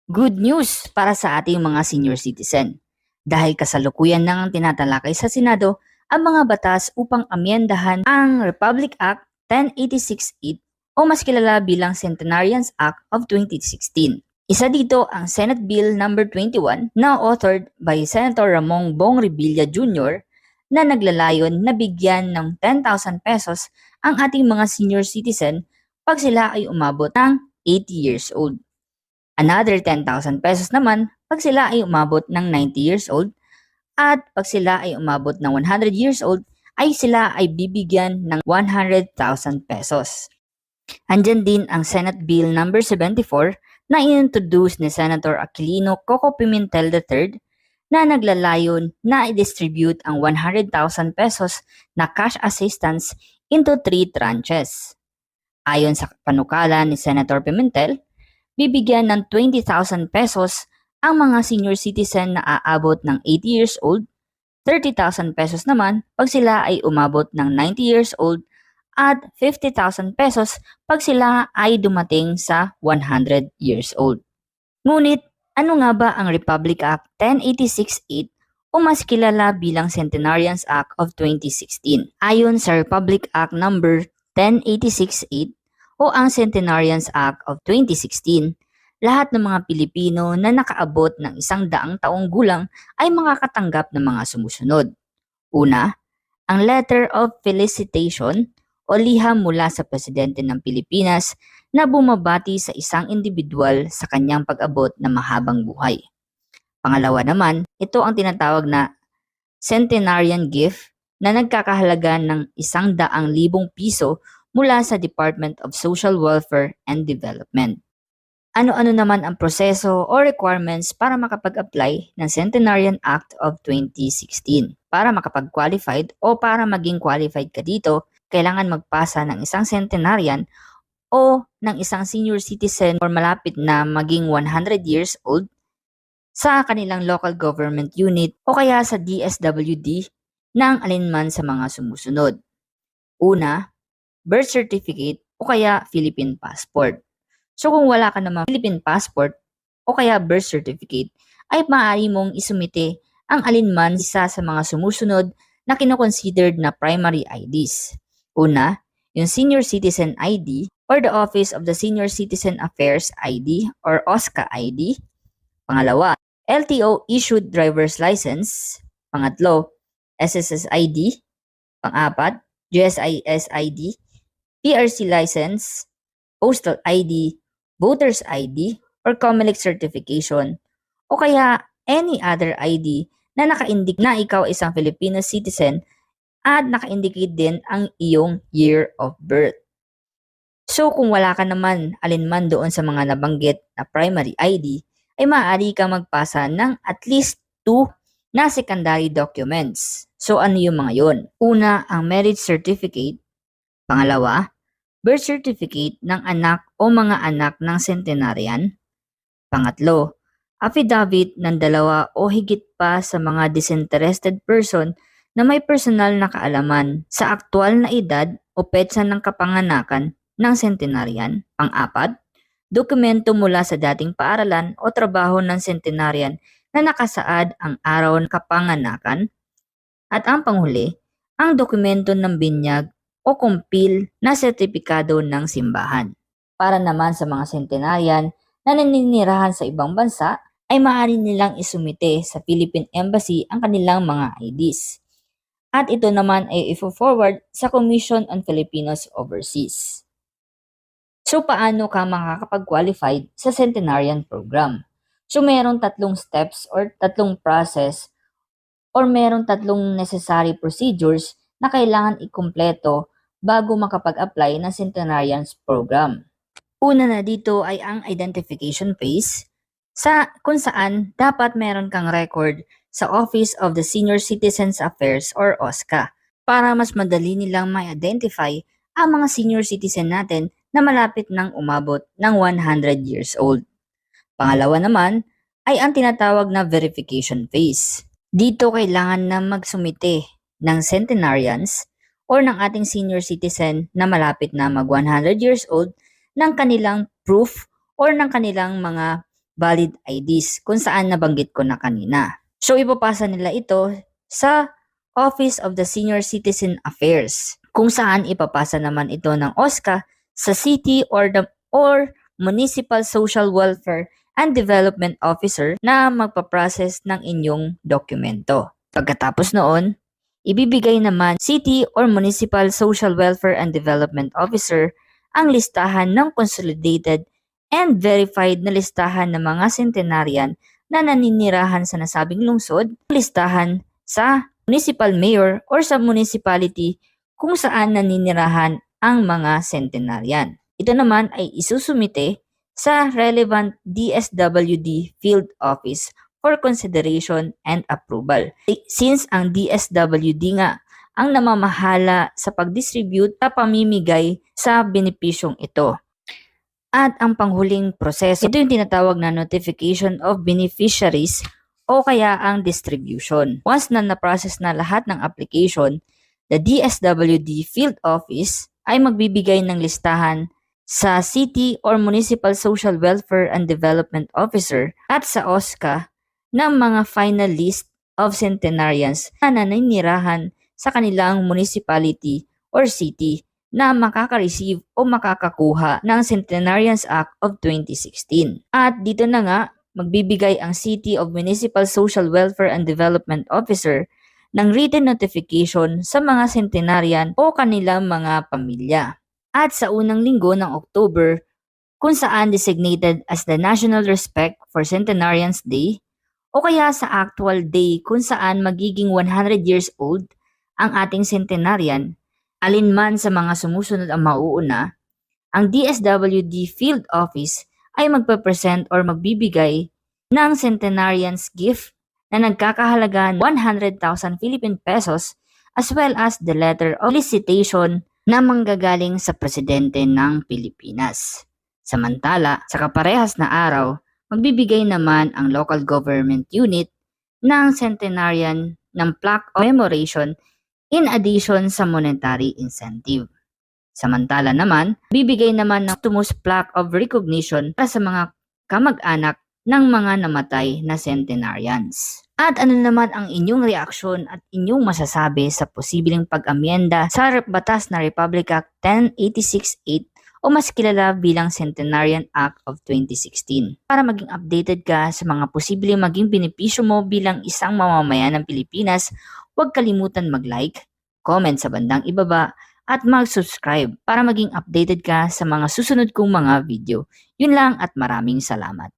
Good news para sa ating mga senior citizen. Dahil kasalukuyan nang tinatalakay sa Senado ang mga batas upang amyendahan ang Republic Act 10868 o mas kilala bilang Centenarians Act of 2016. Isa dito ang Senate Bill No. 21 na authored by Senator Ramon Bong Revilla Jr. na naglalayon na bigyan ng 10,000 pesos ang ating mga senior citizen pag sila ay umabot ng 80 years old. Another 10,000 pesos naman pag sila ay umabot ng 90 years old at pag sila ay umabot ng 100 years old ay sila ay bibigyan ng 100,000 pesos. Andyan din ang Senate Bill No. 74 na inintroduce ni Senator Aquilino Coco Pimentel III na naglalayon na i-distribute ang 100,000 pesos na cash assistance into 3 tranches. Ayon sa panukala ni Senator Pimentel, bibigyan ng 20,000 pesos ang mga senior citizen na aabot ng 80 years old, 30,000 pesos naman pag sila ay umabot ng 90 years old, at 50,000 pesos pag sila ay dumating sa 100 years old. Ngunit, ano nga ba ang Republic Act 10868 o mas kilala bilang Centenarians Act of 2016? Ayon sa Republic Act No. 10868 o ang Centenarians Act of 2016, lahat ng mga Pilipino na nakaabot ng 100 taong gulang ay makakatanggap ng mga sumusunod. Una, ang Letter of Felicitation o liham mula sa Presidente ng Pilipinas na bumabati sa isang individual sa kanyang pag-abot ng mahabang buhay. Pangalawa naman, ito ang tinatawag na Centenarian Gift na nagkakahalaga ng 100,000 piso mula sa Department of Social Welfare and Development. Ano-ano naman ang proseso o requirements para makapag-apply ng Centenarian Act of 2016? Para makapag-qualified o para maging qualified ka dito, kailangan magpasa ng isang centenarian o ng isang senior citizen or malapit na maging 100 years old sa kanilang local government unit o kaya sa DSWD ng alinman sa mga sumusunod. Una, birth certificate o kaya Philippine passport. So kung wala ka namang Philippine passport o kaya birth certificate, ay maaari mong isumite ang alinman isa sa mga sumusunod na kinoconsidered na primary IDs. Una, yung Senior Citizen ID or the Office of the Senior Citizen Affairs ID or OSCA ID. Pangalawa, LTO issued driver's license. Pangatlo, SSS ID. Pang-apat, GSIS ID, PRC license, postal ID, voter's ID, or COMELEC certification, o kaya any other ID na naka-indicate na ikaw isang Filipino citizen at naka-indicate din ang iyong year of birth. So kung wala ka naman alinman doon sa mga nabanggit na primary ID, ay maaari kang magpasa ng at least 2 na secondary documents. So ano yung mga yon? Una, ang marriage certificate. Pangalawa, birth certificate ng anak o mga anak ng centenarian. Pangatlo, affidavit ng 2 o higit pa sa mga disinterested person na may personal na kaalaman sa aktual na edad o petsa ng kapanganakan ng centenarian. Pang-apat, dokumento mula sa dating paaralan o trabaho ng centenarian na nakasaad ang araw ng kapanganakan. At ang panghuli, ang dokumento ng binyag o kumpil na sertipikado ng simbahan. Para naman sa mga centenarian na naninirahan sa ibang bansa, ay maaari nilang isumite sa Philippine Embassy ang kanilang mga IDs. At ito naman ay i-forward sa Commission on Filipinos Overseas. So paano ka makakapag-qualified sa Centenarian Program? So merong 3 steps or 3 process or merong 3 necessary procedures na kailangan ikumpleto bago makapag-apply ng Centenarians Program. Una na dito ay ang identification phase kung saan dapat meron kang record sa Office of the Senior Citizens Affairs or OSCA para mas madali nilang ma-identify ang mga senior citizen natin na malapit nang umabot ng 100 years old. Pangalawa naman ay ang tinatawag na verification phase. Dito kailangan na magsumite ng centenarians or ng ating senior citizen na malapit na mag 100 years old ng kanilang proof or ng kanilang mga valid IDs kung saan nabanggit ko na kanina. So ipapasa nila ito sa Office of the Senior Citizen Affairs kung saan ipapasa naman ito ng OSCA sa City or Municipal Social Welfare and Development Officer na magpaprocess ng inyong dokumento. Pagkatapos noon, ibibigay naman City or Municipal Social Welfare and Development Officer ang listahan ng consolidated and verified na listahan ng mga centenarian na naninirahan sa nasabing lungsod, listahan sa municipal mayor or sa municipality kung saan naninirahan ang mga centenarian. Ito naman ay isusumite sa relevant DSWD field office for consideration and approval. Since ang DSWD nga ang namamahala sa pag-distribute at pamimigay sa benepisyong ito. At ang panghuling proseso, ito yung tinatawag na notification of beneficiaries o kaya ang distribution. Once na na-process na lahat ng application, the DSWD field office ay magbibigay ng listahan sa City or Municipal Social Welfare and Development Officer at sa OSCA ng mga final list of centenarians na naninirahan sa kanilang municipality or city na makaka-receive o makakakuha ng Centenarians Act of 2016. At dito na nga, magbibigay ang City of Municipal Social Welfare and Development Officer ng written notification sa mga centenarian o kanilang mga pamilya. At sa unang linggo ng October, kung saan designated as the National Respect for Centenarians Day, o kaya sa actual day kung saan magiging 100 years old ang ating centenarian, alinman sa mga sumusunod ang mauuna, ang DSWD Field Office ay magpapresent or magbibigay ng centenarian's gift na nagkakahalaga 100,000 Philippine pesos as well as the letter of felicitation na manggagaling sa Presidente ng Pilipinas. Samantala, sa kaparehas na araw, magbibigay naman ang local government unit ng centenarian ng plaque of commemoration in addition sa monetary incentive. Samantala naman, bibigay naman ng Tumus Plaque of Recognition para sa mga kamag-anak ng mga namatay na centenarians. At ano naman ang inyong reaksyon at inyong masasabi sa posibleng pag-amyenda sa batas na Republic Act 10868 o mas kilala bilang Centenarian Act of 2016? Para maging updated ka sa mga posibleng maging benepisyo mo bilang isang mamamayan ng Pilipinas, huwag kalimutan mag-like, comment sa bandang ibaba, at mag-subscribe para maging updated ka sa mga susunod kong mga video. Yun lang at maraming salamat.